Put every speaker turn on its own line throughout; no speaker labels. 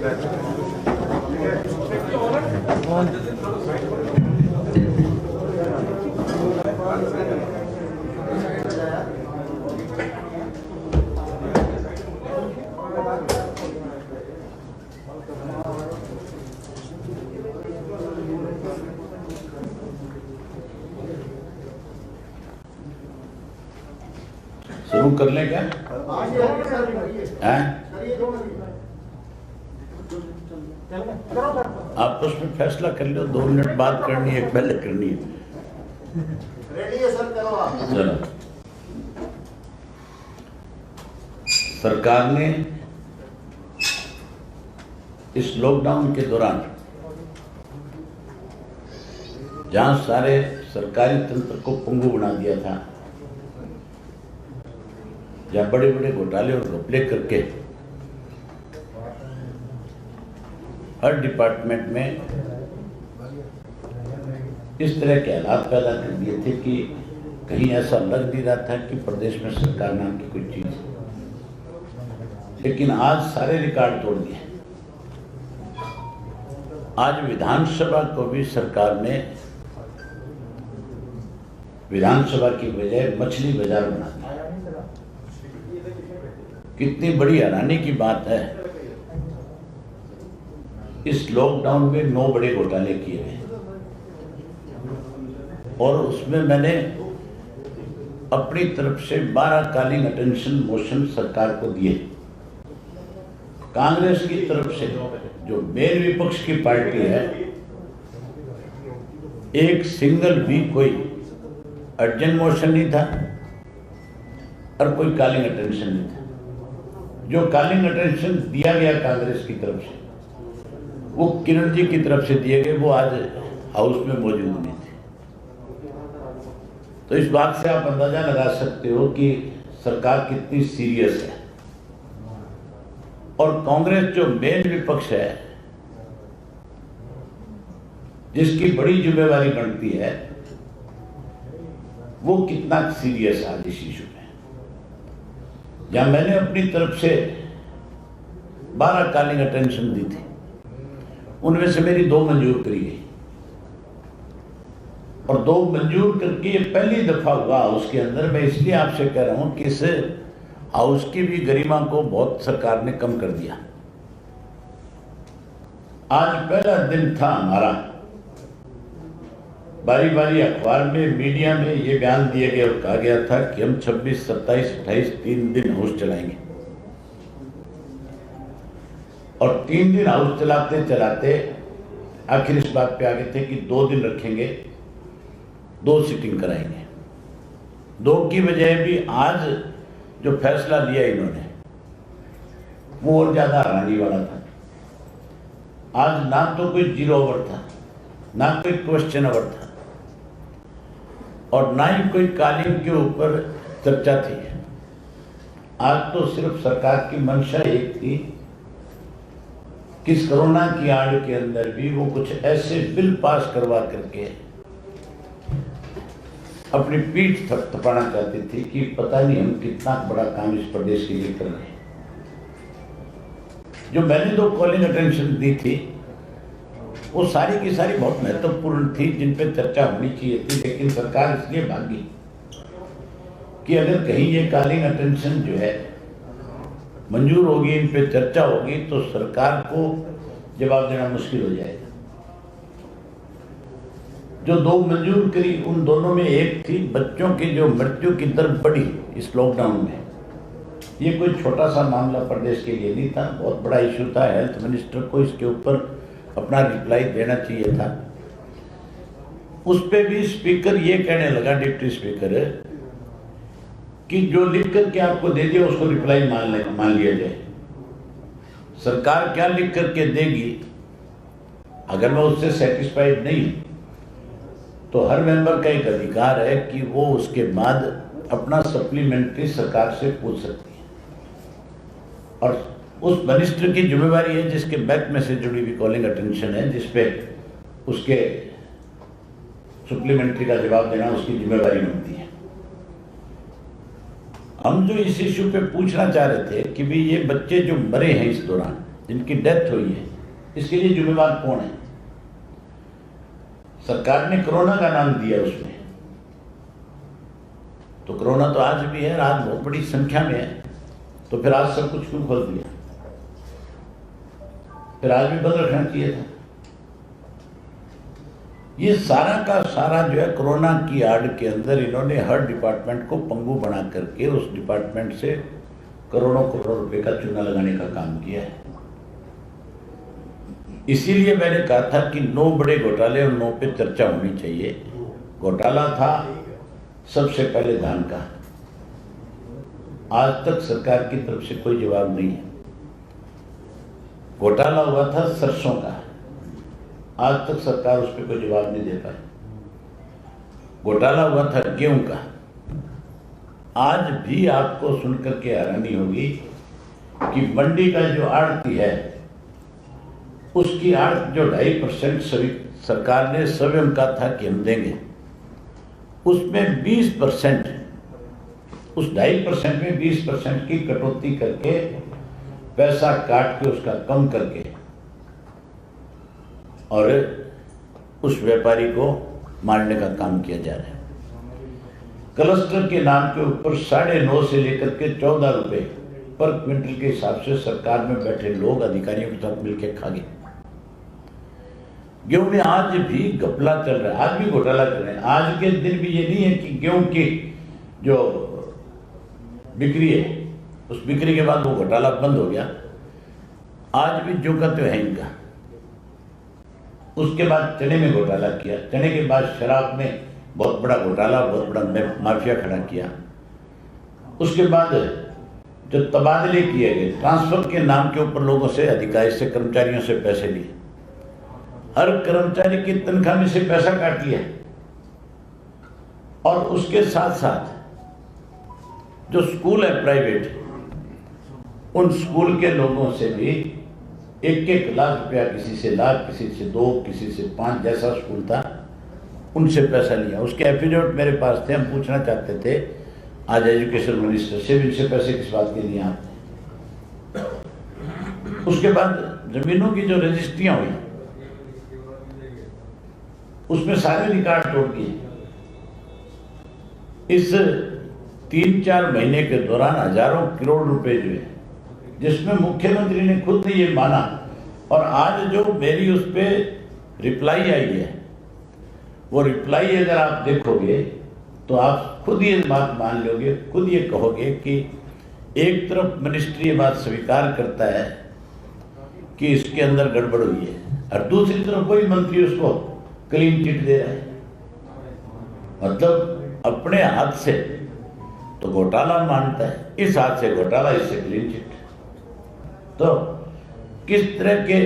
शुरू कर लें क्या? आपस में फैसला कर लो, 2 मिनट बाद करनी है, पहले करनी है।
रेडी है सर, करो आप।
चलो। सरकार ने इस लॉकडाउन के दौरान जहां सारे सरकारी तंत्र को पंगु बना दिया था, जहां बड़े बड़े घोटाले और घपले करके हर डिपार्टमेंट में इस तरह के हालात पैदा कर दिए थे कि कहीं ऐसा लग नहीं रहा था कि प्रदेश में सरकार नाम की कोई चीज। लेकिन आज सारे रिकॉर्ड तोड़ दिए। आज विधानसभा को भी सरकार ने विधानसभा की बजाय मछली बाजार बना दिया। कितनी बड़ी हैरानी की बात है, इस लॉकडाउन में 9 बड़े घोटाले किए गए और उसमें मैंने अपनी तरफ से 12 कॉलिंग अटेंशन मोशन सरकार को दिए। कांग्रेस की तरफ से जो मेन विपक्ष की पार्टी है, एक सिंगल भी कोई अर्जेंट मोशन नहीं था और कोई कॉलिंग अटेंशन नहीं था। जो कॉलिंग अटेंशन दिया गया कांग्रेस की तरफ से, वो किरण जी की तरफ से दिए गए, वो आज हाउस में मौजूद नहीं थे। तो इस बात से आप अंदाजा लगा सकते हो कि सरकार कितनी सीरियस है। और कांग्रेस जो मेन विपक्ष है, जिसकी बड़ी जिम्मेवारी बनती है, वो कितना सीरियस है इस इशू में। जहां मैंने अपनी तरफ से 12 कॉलिंग अटेंशन दी थी, उनमें से मेरी 2 मंजूर करी गई और 2 मंजूर करके ये पहली दफा हुआ हाउस के अंदर। मैं इसलिए आपसे कह रहा हूं कि इस हाउस की भी गरिमा को बहुत सरकार ने कम कर दिया। आज पहला दिन था हमारा, बारी बारी अखबार में, मीडिया में ये बयान दिए गए और कहा गया था कि हम 26, 27, 28 3 दिन हाउस चलाएंगे। और 3 दिन हाउस चलाते चलाते आखिर इस बात पे आ गए थे कि 2 दिन रखेंगे, 2 सिटिंग कराएंगे। 2 की बजाय भी आज जो फैसला लिया इन्होंने, वो और ज्यादा हैरानी वाला था। आज ना तो कोई 0 ओवर था, ना कोई क्वेश्चन ओवर था और ना ही कोई कॉलिंग के ऊपर चर्चा थी। आज तो सिर्फ सरकार की मंशा एक थी कि इस कोरोना की आड़ के अंदर भी वो कुछ ऐसे बिल पास करवा करके अपनी पीठ थपथपाना चाहती थी कि पता नहीं हम कितना बड़ा काम इस प्रदेश के लिए कर रहे हैं। जो मैंने 2 कॉलिंग अटेंशन दी थी, वो सारी की सारी बहुत महत्वपूर्ण थी, जिन पे चर्चा होनी चाहिए थी। लेकिन सरकार इसलिए भागी कि अगर कहीं ये कॉलिंग अटेंशन जो है मंजूर होगी, इन पे चर्चा होगी, तो सरकार को जवाब देना मुश्किल हो जाएगा। जो 2 मंजूर करी, उन दोनों में एक थी बच्चों की जो मृत्यु की दर बढ़ी इस लॉकडाउन में। ये कोई छोटा सा मामला प्रदेश के लिए नहीं था, बहुत बड़ा इशू था। हेल्थ मिनिस्टर को इसके ऊपर अपना रिप्लाई देना चाहिए था। उस पे भी स्पीकर ये कहने लगा, डिप्टी स्पीकर, कि जो लिख करके आपको दे दिया उसको रिप्लाई मान लिया जाए। सरकार क्या लिख करके देगी, अगर मैं उससे सेटिस्फाइड नहीं तो हर मेंबर का एक अधिकार है कि वो उसके बाद अपना सप्लीमेंट्री सरकार से पूछ सकती है। और उस मिनिस्टर की जिम्मेवारी है जिसके बैक में से जुड़ी हुई कॉलिंग अटेंशन है, जिसपे उसके सप्लीमेंट्री का जवाब देना उसकी जिम्मेवारी बनती है। हम जो इस इश्यू पे पूछना चाह रहे थे कि भी ये बच्चे जो मरे हैं इस दौरान, जिनकी डेथ हुई है, इसके लिए जिम्मेवार कौन है? सरकार ने कोरोना का नाम दिया उसमें, तो कोरोना तो आज भी है, आज बहुत बड़ी संख्या में है, तो फिर आज सब कुछ क्यों खोल दिया? फिर आज भी बंद रखना चाहिए था। ये सारा का सारा जो है कोरोना की आड़ के अंदर इन्होंने हर डिपार्टमेंट को पंगु बना करके उस डिपार्टमेंट से करोड़ों करोड़ रुपए का चूना लगाने का काम किया है। इसीलिए मैंने कहा था कि 9 बड़े घोटाले और 9 पे चर्चा होनी चाहिए। घोटाला था सबसे पहले धान का, आज तक सरकार की तरफ से कोई जवाब नहीं है। घोटाला हुआ था सरसों का, आज तक सरकार उस पर कोई जवाब नहीं दे पाई। घोटाला हुआ था गेहूं का, आज भी आपको सुनकर के हैरानी होगी कि मंडी का जो आड़ती है उसकी आड़त जो 2.5% सरकार ने स्वयं कहा था कि हम देंगे, उसमें 20%, उस 2.5% में 20% की कटौती करके पैसा काट के उसका कम करके और उस व्यापारी को मारने का काम किया जा रहा है। क्लस्टर के नाम के ऊपर 9.5 से लेकर के 14 रुपए पर क्विंटल के हिसाब से सरकार में बैठे लोग अधिकारियों के साथ मिलकर खा गए। गेहूं में आज भी घपला चल रहा है, आज भी घोटाला चल रहा है। आज के दिन भी ये नहीं है कि गेहूं की जो बिक्री है उस बिक्री के बाद वो घोटाला बंद हो गया, आज भी जो का तो है इनका। उसके बाद चने में घोटाला किया, चने के बाद शराब में बहुत बड़ा घोटाला, बहुत बड़ा माफिया खड़ा किया। उसके बाद जो तबादले किए गए, ट्रांसफर के नाम के ऊपर लोगों से, अधिकारी से, कर्मचारियों से पैसे लिए, हर कर्मचारी की तनख्वाह में से पैसा काट लिया। और उसके साथ साथ जो स्कूल है प्राइवेट, उन स्कूल के लोगों से भी 1-1 लाख रुपया, किसी से लाख, किसी से 2, किसी से 5, जैसा स्कूल था उनसे पैसा लिया। उसके एफिडेविट मेरे पास थे, हम पूछना चाहते थे आज एजुकेशन मिनिस्टर से भी, इनसे पैसे किस बात के लिए आपने। उसके बाद जमीनों की जो रजिस्ट्रियां हुई उसमें सारे रिकॉर्ड तोड़ दिए। इस 3-4 महीने के दौरान हजारों करोड़ रुपए जो है, जिसमें मुख्यमंत्री ने खुद ने ये माना, और आज जो मेरी उस पर रिप्लाई आई है, वो रिप्लाई अगर आप देखोगे तो आप खुद ये बात मान लोगे, खुद ये कहोगे कि एक तरफ मिनिस्ट्री ये बात स्वीकार करता है कि इसके अंदर गड़बड़ हुई है, और दूसरी तरफ कोई मंत्री उसको क्लीन चिट दे रहा है। मतलब अपने हाथ से तो घोटाला मानता है, इस हाथ से घोटाला, इससे क्लीन चिट। तो किस तरह के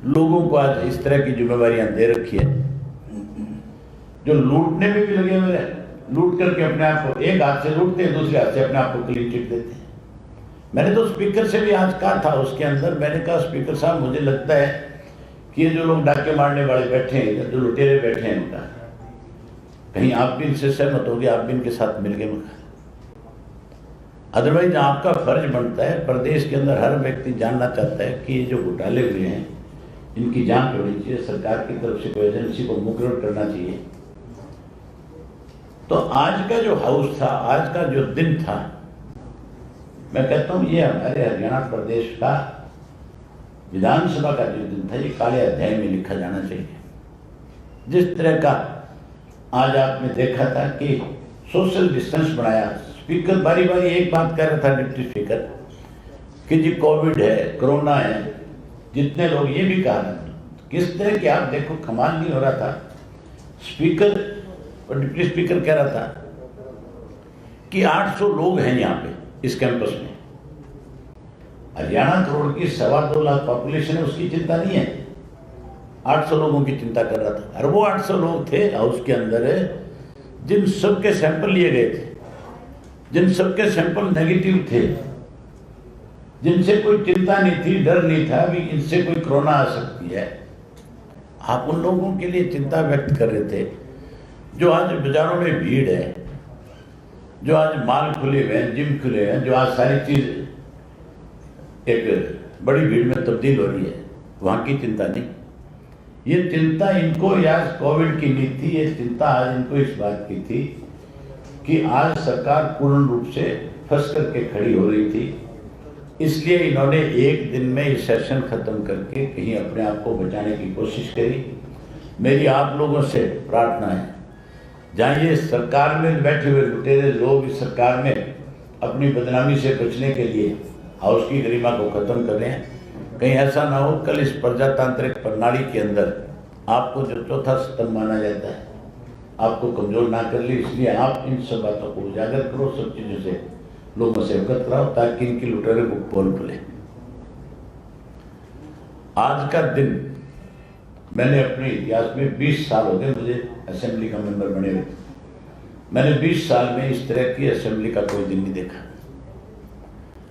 लोगों को आज इस तरह की जिम्मेवारियां दे रखी है, जो लूटने में भी लगे हुए हैं, लूट करके अपने आप को, एक हाथ से लूटते हैं, दूसरे हाथ से अपने आप को क्लीन चिट देते हैं। मैंने तो स्पीकर से भी आज कहा था, उसके अंदर मैंने कहा, स्पीकर साहब मुझे लगता है कि ये जो लोग डाके मारने वाले बैठे हैं, जो लुटेरे बैठे हैं, उनका कहीं आप भी इनसे सहमत होंगे, आप भी इनके साथ मिल गए। अदरवाइज आपका फर्ज बनता है, प्रदेश के अंदर हर व्यक्ति जानना चाहता है कि ये जो घोटाले हुए हैं इनकी जांच होनी चाहिए, सरकार की तरफ से कोई एजेंसी को मुकर्रर करना चाहिए। तो आज का जो हाउस था, आज का जो दिन था, मैं कहता हूँ ये हमारे हरियाणा प्रदेश का विधानसभा का जो दिन था, ये काले अध्याय में लिखा जाना चाहिए। जिस तरह का आज आपने देखा था कि सोशल डिस्टेंस बनाया, स्पीकर बारी बारी एक बात कह रहा था, डिप्टी स्पीकर, कि जी कोविड है, कोरोना है, जितने लोग, ये भी कहा था। किस तरह के, आप देखो, कमाल नहीं हो रहा था। स्पीकर और डिप्टी स्पीकर कह रहा था कि 800 लोग हैं यहाँ पे इस कैंपस में। हरियाणा करोड़ की 2.25 लाख पॉपुलेशन है, उसकी चिंता नहीं है, 800 लोगों की चिंता कर रहा था। और वो 800 लोग थे हाउस के अंदर जिन सबके सैंपल लिए गए थे, जिन सबके सैंपल नेगेटिव थे, जिनसे कोई चिंता नहीं थी, डर नहीं था भी इनसे कोई कोरोना आ सकती है। आप उन लोगों के लिए चिंता व्यक्त कर रहे थे जो आज बाजारों में भीड़ है, जो आज माल खुले हुए हैं, जिम खुले हैं, जो आज सारी चीज एक बड़ी भीड़ में तब्दील हो रही है, वहाँ की चिंता नहीं। ये चिंता इनको आज कोविड की नहीं थी, ये चिंता आज इनको इस बात की थी कि आज सरकार पूर्ण रूप से फंस करके खड़ी हो रही थी। इसलिए इन्होंने एक दिन में ये सेशन खत्म करके कहीं अपने आप को बचाने की कोशिश करी। मेरी आप लोगों से प्रार्थना है, जहाँ ये सरकार में बैठे हुए लुटेरे लोग इस सरकार में अपनी बदनामी से बचने के लिए हाउस की गरिमा को खत्म कर रहे हैं, कहीं ऐसा ना हो कल इस प्रजातांत्रिक प्रणाली के अंदर आपको जो चौथा स्तंभ माना जाता है आपको कमजोर ना कर ले। इसलिए आप इन सब बातों को उजागर करो, सब चीजों से लोगों से अवगत कराओ ताकि इनकी लुटेरे को पोल खुले। आज का दिन मैंने अपने इतिहास में 20 साल हो गए मुझे असेंबली का मेंबर बने हुए, मैंने 20 साल में इस तरह की असेंबली का कोई दिन नहीं देखा।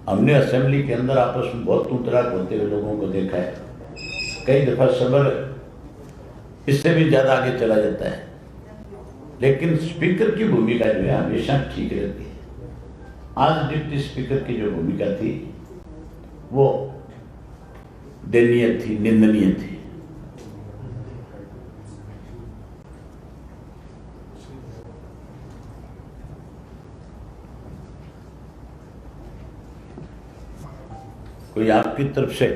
हमने असेंबली के अंदर आपस में बहुत तूतराक होते हुए लोगों को देखा है, कई दफा सबर इससे भी ज्यादा आगे चला जाता है, लेकिन स्पीकर की भूमिका जो है हमेशा ठीक रहती है। आज डिप्टी स्पीकर की जो भूमिका थी वो दयनीय थी, निंदनीय थी। कोई आपकी तरफ से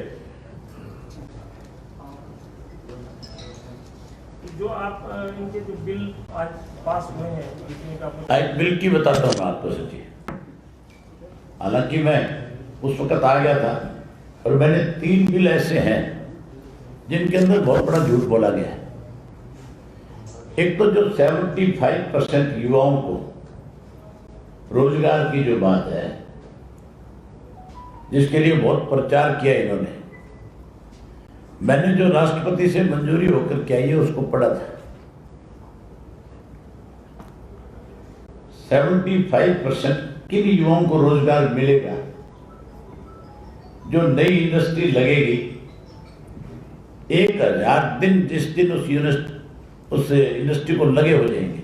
जो आप इनके जो बिल आज पास हुए हैं जितने का
एक बिल की बताता हूँ आपको सच्ची। हालांकि मैं उस वक्त आ गया था और मैंने 3 बिल ऐसे हैं जिनके अंदर बहुत बड़ा झूठ बोला गया है। एक तो जो 75% युवाओं को रोजगार की जो बात है, जिसके लिए बहुत प्रचार किया इन्होंने, मैंने जो राष्ट्रपति से मंजूरी होकर के आई है उसको पढ़ा था। 75% किन युवाओं को रोजगार मिलेगा, जो नई इंडस्ट्री लगेगी 1000 दिन जिस दिन उस इंडस्ट्री को लगे हो जाएंगे,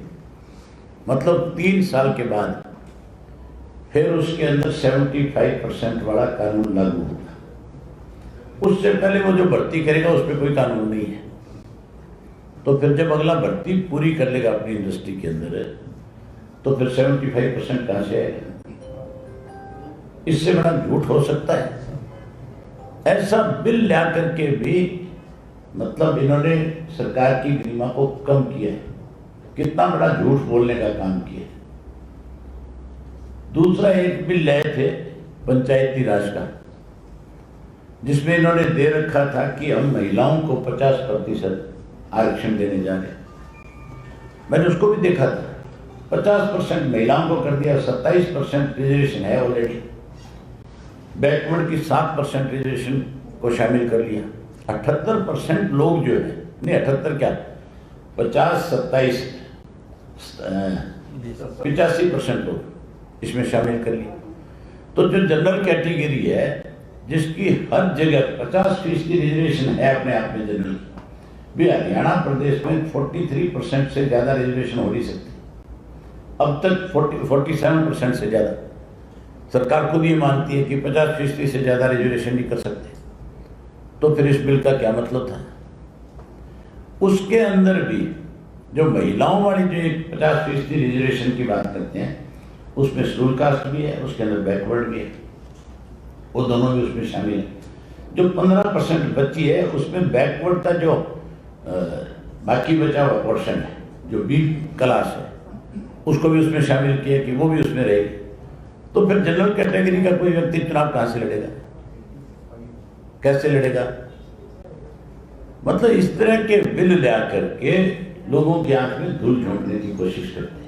मतलब 3 साल के बाद फिर उसके अंदर 75% वाला कानून लागू होगा। उससे पहले वो जो भर्ती करेगा उस पर कोई कानून नहीं है। तो फिर जब अगला भर्ती पूरी कर लेगा अपनी इंडस्ट्री के अंदर, तो फिर 75% कहां से आएगा? इससे बड़ा झूठ हो सकता है? ऐसा बिल ला करके भी मतलब इन्होंने सरकार की गरिमा को कम किया है। कितना बड़ा झूठ बोलने का काम किया। दूसरा एक बिल लाए थे पंचायती राज का, जिसमें इन्होंने दे रखा था कि हम महिलाओं को 50% आरक्षण देने जा रहे। मैंने उसको भी देखा था, 50% महिलाओं को कर दिया, 27% रिजर्वेशन है ऑलरेडी, बैकवर्ड की 7% रिजर्वेशन को शामिल कर लिया। 78% लोग जो है, नहीं 78 क्या, 50, 27, 85% लोग इसमें शामिल कर लिया। तो जो जनरल कैटेगरी है जिसकी हर जगह 50% रिजर्वेशन है अपने आप में जनरल, भी हरियाणा प्रदेश में 43% से ज्यादा रिजर्वेशन हो नहीं सकती। अब तक 47% से ज्यादा सरकार खुद ये मानती है कि 50% से ज्यादा रिजर्वेशन नहीं कर सकते। तो फिर इस बिल का क्या मतलब था? उसके अंदर भी जो महिलाओं वाली जो एक 50% रिजर्वेशन की बात करते हैं, उसमें शेड्यूल कास्ट भी है, उसके अंदर बैकवर्ड भी है, वो दोनों भी उसमें शामिल है। जो 15% बची है उसमें बैकवर्ड का जो बाकी बचा हुआ पोर्शन है, जो बी क्लास है, उसको भी उसमें शामिल किया कि वो भी उसमें रहेगी। तो फिर जनरल कैटेगरी का कोई व्यक्ति चुनाव कहां से लड़ेगा, कैसे लड़ेगा? मतलब इस तरह के बिल ला करके लोगों की आंख में धूल झोंकने की कोशिश करते हैं।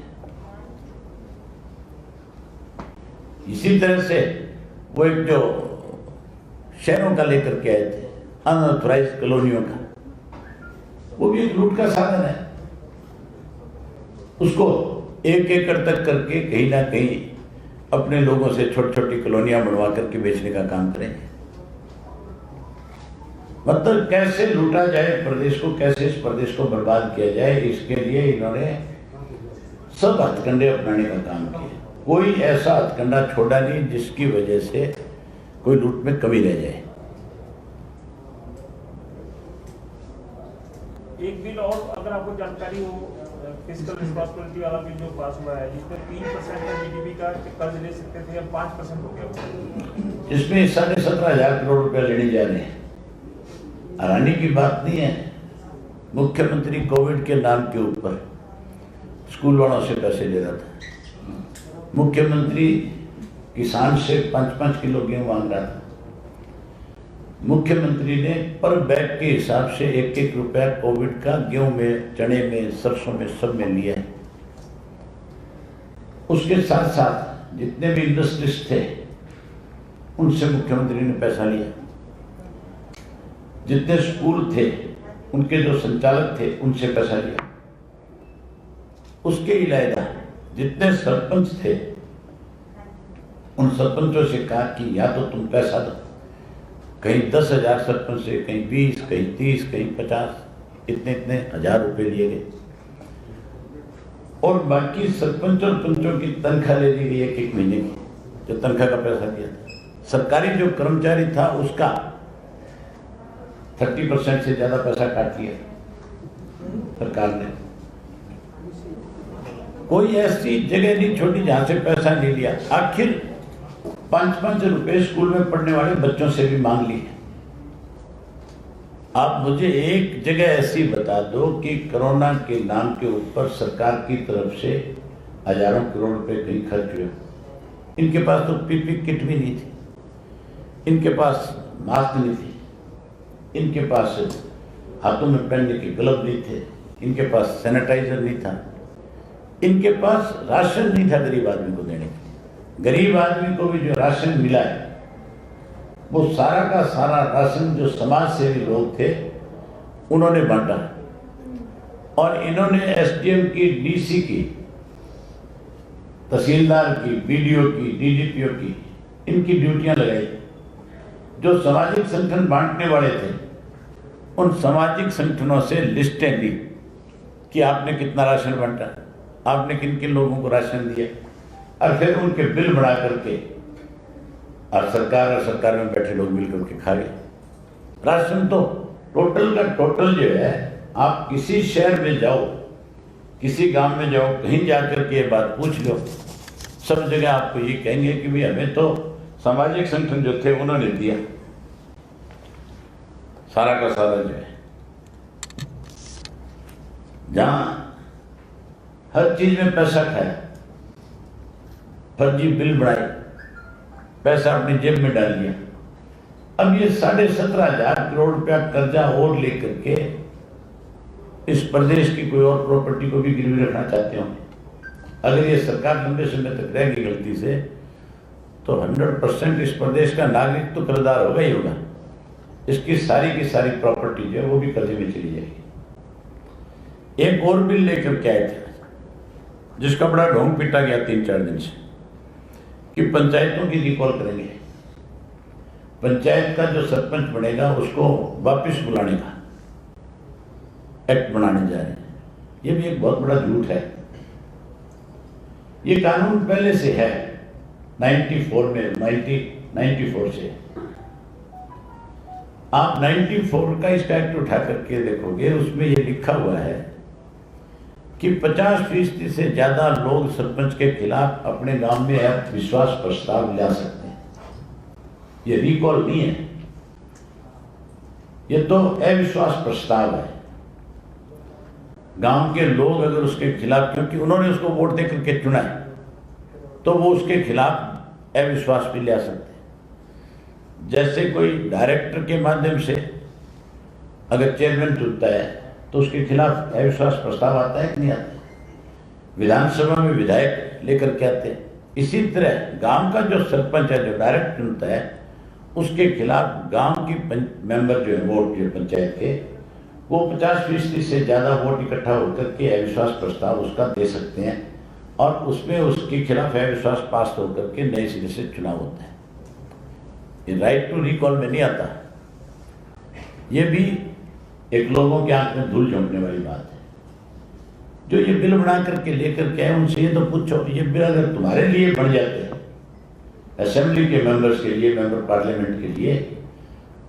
इसी तरह से वो एक जो शहरों का लेकर के आए थे, अनऑथराइज्ड कॉलोनियों का, वो भी एक लूट का साधन है। उसको 1 एकड़ तक करके कहीं ना कहीं अपने लोगों से छोटी छोटी कॉलोनियां बनवा करके बेचने का काम करेंगे। मतलब कैसे लूटा जाए प्रदेश को, कैसे इस प्रदेश को बर्बाद किया जाए, इसके लिए इन्होंने सब हथकंडे अपनाने का काम किया। कोई ऐसा हथकंडा छोड़ा नहीं जिसकी वजह से कोई लूट में कमी रह जाए।
एक बिल और अगर आपको जानकारी हो, फिजिकल रिस्पांसिबिलिटी वाला बिल जो पास हुआ है, जिसमें 3% का जीडीपी का कर्ज ले सकते थे, अब 5% हो गया।
इसमें 17,500 करोड़ रुपए लेने जा रहे हैं। हैरानी की बात नहीं है, मुख्यमंत्री कोविड के नाम के ऊपर स्कूल वालों से पैसे ले रहा था, मुख्यमंत्री किसान से 5-5 किलो गेहूं मांग रहा था, मुख्यमंत्री ने पर बैग के हिसाब से 1-1 रुपया कोविड का गेहूं में, चने में, सरसों में, सब में लिया है। उसके साथ साथ जितने भी इंडस्ट्रीज थे उनसे मुख्यमंत्री ने पैसा लिया, जितने स्कूल थे उनके जो संचालक थे उनसे पैसा लिया। उसके अलावा जितने सरपंच थे उन सरपंचों से कहा कि या तो तुम पैसा दो, कहीं 10,000 सरपंच से, कहीं 20, कहीं 30, कहीं 50, इतने हजार रुपए लिए गए और बाकी सरपंच और पंचों की तनख्वाह ले ली गई 1-1 महीने की, जो तनख्वाह का पैसा दिया था। सरकारी जो कर्मचारी था उसका 30% से ज्यादा पैसा काट लिया सरकार ने। कोई ऐसी जगह नहीं छोड़ी जहां से पैसा नहीं लिया। आखिर 5-5 रुपए स्कूल में पढ़ने वाले बच्चों से भी मांग लिए। आप मुझे एक जगह ऐसी बता दो कि कोरोना के नाम के ऊपर सरकार की तरफ से हजारों करोड़ रुपए कहीं खर्च हुए। इनके पास तो पीपी किट भी नहीं थी, इनके पास मास्क नहीं थी, इनके पास हाथों में पहनने के ग्लव नहीं थे, इनके पास सैनिटाइजर नहीं था, इनके पास राशन नहीं था गरीब आदमी को देने के लिए। गरीब आदमी को भी जो राशन मिला है वो सारा का सारा राशन जो समाज सेवी लोग थे उन्होंने बांटा और इन्होंने एसडीएम की, डीसी की, तहसीलदार की, बीडीओ की, डीजीपीओ की, इनकी ड्यूटियां लगाई। जो सामाजिक संगठन बांटने वाले थे उन सामाजिक संगठनों से लिस्टें दी कि आपने कितना राशन बांटा, आपने किन किन लोगों को राशन दिया, और फिर उनके बिल बना करके और सरकार में बैठे लोग मिल करके खा गए। राशन तो टोटल का टोटल जो है, आप किसी शहर में जाओ, किसी गांव में जाओ, कहीं जाकर के ये बात पूछ लो, सब जगह आपको ये कहेंगे कि भाई हमें तो सामाजिक संगठन जो थे उन्होंने दिया। सारा का सारा जो है, जहां हर चीज में पैसा खाया, फर्जी बिल बनाए, पैसा अपनी जेब में डाल लिया। अब ये 17,500 करोड़ रुपया कर्जा और लेकर के इस प्रदेश की कोई और प्रॉपर्टी को भी गिरवी रखना चाहते हो। अगर ये सरकार लंबे समय तक रहेगी गलती से तो 100% इस प्रदेश का नागरिक तो कर्जदार होगा ही होगा। इसकी सारी की सारी प्रॉपर्टी जो है वो भी कर्जे में चली जाएगी। एक और बिल लेकर के आए थे जिसका बड़ा ढोंग पीटा गया 3-4 दिन से कि पंचायतों की रिकॉल करेंगे, पंचायत का जो सरपंच बनेगा उसको वापस बुलाने का एक्ट बनाने जा रहे हैं। ये भी एक बहुत बड़ा झूठ है। ये कानून पहले से है 1994 से। आप 94 का इसका एक्ट उठा करके देखोगे, उसमें ये लिखा हुआ है कि 50% से ज्यादा लोग सरपंच के खिलाफ अपने गांव में विश्वास प्रस्ताव ला सकते हैं। ये रिकॉल नहीं है, ये तो अविश्वास प्रस्ताव है। गांव के लोग अगर उसके खिलाफ, क्योंकि उन्होंने उसको वोट दे करके चुना है, तो वो उसके खिलाफ अविश्वास भी ले सकते हैं। जैसे कोई डायरेक्टर के माध्यम से अगर चेयरमैन चुनता है तो उसके खिलाफ अविश्वास प्रस्ताव आता है कि नहीं आता? विधानसभा में विधायक लेकर के आते हैं। इसी तरह गांव का जो सरपंच है, जो डायरेक्ट चुनता है, उसके खिलाफ गांव की मेंबर जो है वोट जो पंचायत के, वो 50% से ज़्यादा वोट इकट्ठा होकर के अविश्वास प्रस्ताव उसका दे सकते हैं और उसमें उसके खिलाफ अविश्वास पास होकर के नए सिरे से चुनाव होता है। ये राइट टू रिकॉल में नहीं आता। ये भी एक लोगों के आंख में धूल झोंकने वाली बात है। जो ये बिल बना करके लेकर के आए उनसे ये तो पूछो, ये बिल अगर तुम्हारे लिए बन जाते हैं, असेंबली के मेंबर्स के लिए, मेंबर पार्लियामेंट के लिए,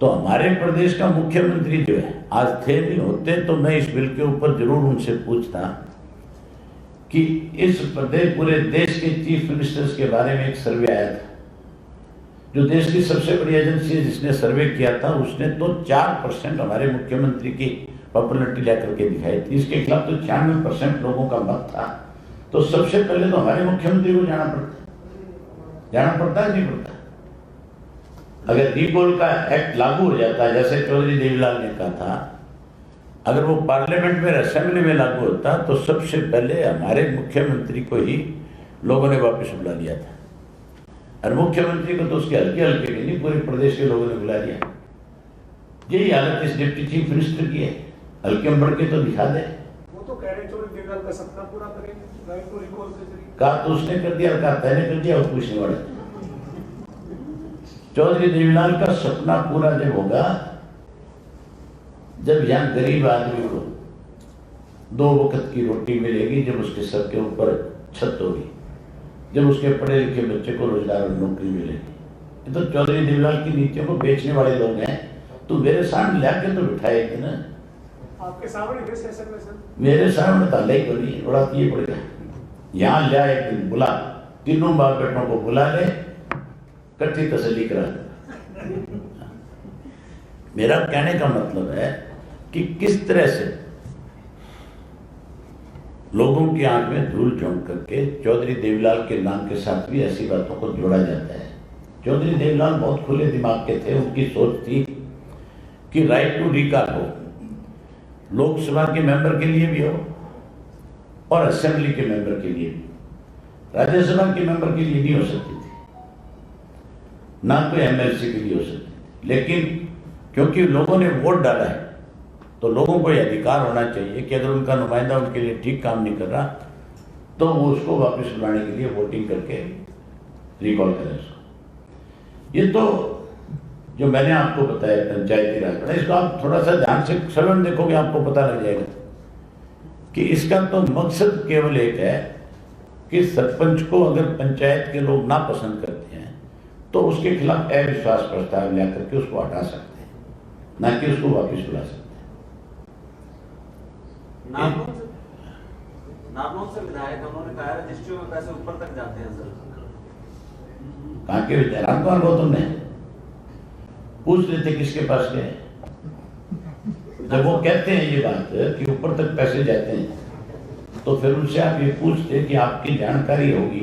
तो हमारे प्रदेश का मुख्यमंत्री जो है, आज थे नहीं, होते तो मैं इस बिल के ऊपर जरूर उनसे पूछता कि इस प्रदेश पूरे देश के चीफ मिनिस्टर्स के बारे में एक सर्वे आया था, जो देश की सबसे बड़ी एजेंसी है जिसने सर्वे किया था, उसने तो 4% हमारे मुख्यमंत्री की पॉपुलरिटी लेकर के दिखाई थी। इसके खिलाफ तो 96% लोगों का मत था। तो सबसे पहले तो हमारे मुख्यमंत्री को जाना पड़ता है नहीं पड़ता। अगर रिकॉल का एक्ट लागू हो जाता है, जैसे चौधरी देवीलाल ने कहा था, अगर वो पार्लियामेंट में असेंबली में लागू होता तो सबसे पहले हमारे मुख्यमंत्री को ही लोगों ने वापस बुला लिया था। और मुख्यमंत्री को तो उसके हल्के हल्के भी नहीं, पूरे प्रदेश के लोगों ने बुला लिया। यही हालत इस डिप्टी चीफ मिनिस्टर की है, हल्के में बढ़ के तो दिखा दे।
वो तो कह रहे चौधरी देवीलाल का सपना पूरा करेंगे राइट टू रिकॉल के जरिए।
कहा तो उसने कर दिया, कहा तैने कर दिया, और कुछ नहीं बढ़ा। चौधरी देवीलाल का सपना पूरा जब होगा, जब यहाँ गरीब आदमी को 2 वक्त की रोटी मिलेगी, जब उसके सर के ऊपर छत होगी, जब उसके पढ़े लिखे बच्चे को रोजगार और नौकरी मिलेगी। ये तो चौधरी देवीलाल की नीतियों को बेचने वाले लोग हैं। तो मेरे सामने लाके तो बिठाएगी ना,
आपके सामने सेशन में सर
मेरे सामने तो ही बनी बड़ा ये पड़ेगा। यहाँ लिया एक दिन बुला, तीनों बाप बेटों को बुला ले, कच्ची तसल्ली करा। मेरा कहने का मतलब है कि किस तरह से लोगों की आंख में धूल झोंक करके चौधरी देवीलाल के नाम के साथ भी ऐसी बातों को जोड़ा जाता है। चौधरी देवीलाल बहुत खुले दिमाग के थे। उनकी सोच थी कि राइट टू रिकॉल हो, लोकसभा के मेंबर के लिए भी हो और असेंबली के मेंबर के लिए भी। राज्यसभा के मेंबर के लिए नहीं हो सकती थी, ना कोई एमएलसी के लिए हो सकती थी। लेकिन क्योंकि लोगों ने वोट डाला है, तो लोगों को यह अधिकार होना चाहिए कि अगर उनका नुमाइंदा उनके लिए ठीक काम नहीं कर रहा, तो वो उसको वापस बुलाने के लिए वोटिंग करके रिकॉल करें उसको। ये तो जो मैंने आपको बताया पंचायती राज का, इसको आप थोड़ा सा ध्यान से सलन देखोगे, आपको पता लग जाएगा कि इसका तो मकसद केवल एक है कि सरपंच को अगर पंचायत के लोग ना पसंद करते हैं तो उसके खिलाफ अविश्वास प्रस्ताव लेकर के उसको हटा सकते हैं, ना कि उसको वापस बुला सकते हैं।
नामलों से विधायक उन्होंने कहा है रजिस्ट्रियों में पैसे ऊपर तक जाते हैं सर।
कहाँ के जयराम कुमार गौतम ने पूछ लेते किसके पास गए। जब वो कहते हैं ये बात कि ऊपर तक पैसे जाते हैं, तो फिर उनसे आप ये पूछते कि आपकी जानकारी होगी